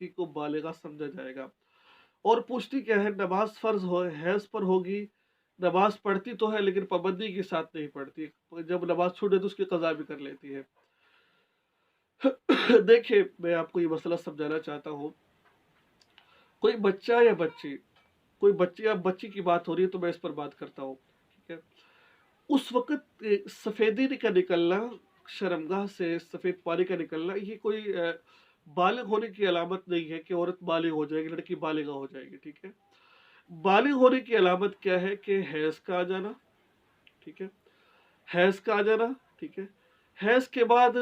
को बालिगा समझा जाएगा। और पूछती क्या है, नमाज फ़र्ज़ हो हैज़ पर होगी, नमाज पढ़ती तो है लेकिन पाबंदी के साथ नहीं पढ़ती। जब नमाज छूटे तो उसकी कज़ा भी कर लेती है। देखिए, मैं आपको ये मसला समझाना चाहता हूँ। कोई बच्चा या बच्ची, कोई बच्ची या बच्ची की बात हो रही है तो मैं इस पर बात करता हूँ, ठीक है? उस वक़्त सफ़ेदी का निकलना, शर्मगाह से सफ़ेद पानी का निकलना, ये कोई बालिग होने की अलामत नहीं है कि औरत बालिग हो जाएगी, लड़की बालिगा हो जाएगी, ठीक है? बालिग होने की अलामत क्या है कि हैज़ का आ जाना, ठीक है? हैज़ का आ जाना, ठीक है? हैज़ के बाद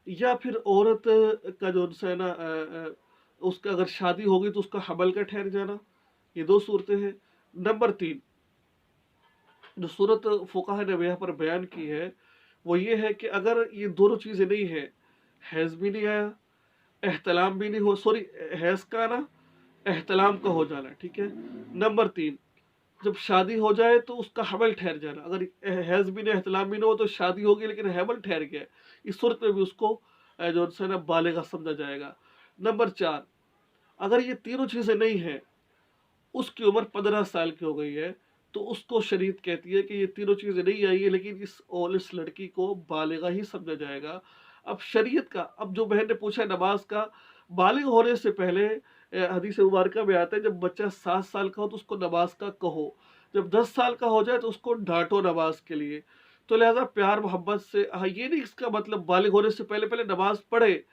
या फिर औरत का जो है ना उसका अगर शादी हो गई तो उसका हमल का ठहर जाना, ये 2 सूरतें हैं। नंबर 3 जो सूरत फ़ुक़हा ने यहाँ पर बयान की है, वो ये है कि अगर ये दोनों चीज़ें नहीं हैं, हैज़ भी नहीं आया, एहतलाम भी नहीं हो सॉरी हैज़ का आना, एहतलाम का हो जाना, ठीक है? नंबर 3 जब शादी हो जाए तो उसका हमल ठहर जाना। अगर हैज़ भी नहीं, एहतलाम भी नहीं हो तो शादी हो गई लेकिन हमल ठहर गया है। इस सूरत में भी उसको जो है ना बालिग़ा समझा जाएगा। नंबर 4 अगर ये तीनों चीज़ें नहीं हैं, उसकी उम्र 15 साल की हो गई है, तो उसको शरीयत कहती है कि ये तीनों चीज़ें नहीं आई है लेकिन इस लड़की को बालिग़ा ही समझा जाएगा। अब शरीयत का, अब जो बहन ने पूछा नमाज का, बालिग़ होने से पहले हदीस मुबारका में आता है जब बच्चा 7 साल का हो तो उसको नमाज का कहो, जब 10 साल का हो जाए तो उसको डाँटो नमाज के लिए। तो लिहाज़ा प्यार मोहब्बत से, हाँ, ये नहीं इसका मतलब बालिग़ होने से पहले-पहले नमाज पढ़े,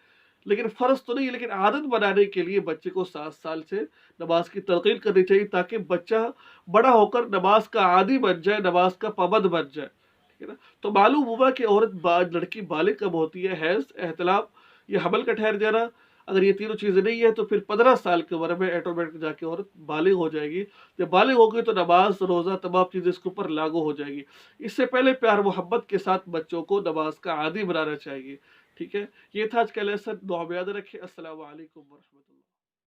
लेकिन फ़र्ज़ तो नहीं है, लेकिन आदत बनाने के लिए बच्चे को 7 साल से नमाज की तलक़ीन करनी चाहिए ताकि बच्चा बड़ा होकर नमाज का आदी बन जाए, नमाज का पाबंद बन जाए, ठीक है ना? तो मालूम हुआ कि लड़की बालिग़ कब होती है, हैज़, एहतिलाम, या हमल का ठहर जाना। अगर ये तीनों चीज़ें नहीं है तो फिर 15 साल की उम्र में ऑटोमेटिक जाके औरत बालिग़ हो जाएगी। जब बालिग़ हो गई तो नमाज, रोज़ा, तमाम चीज़ें इसके ऊपर लागू हो जाएगी। इससे पहले प्यार मोहब्बत के साथ बच्चों को नमाज का आदी बनाना चाहिए, ठीक है? ये था आज का लेसन। दुआ में याद रखें। अस्सलामु अलैकुम व रहमतुल्लाह।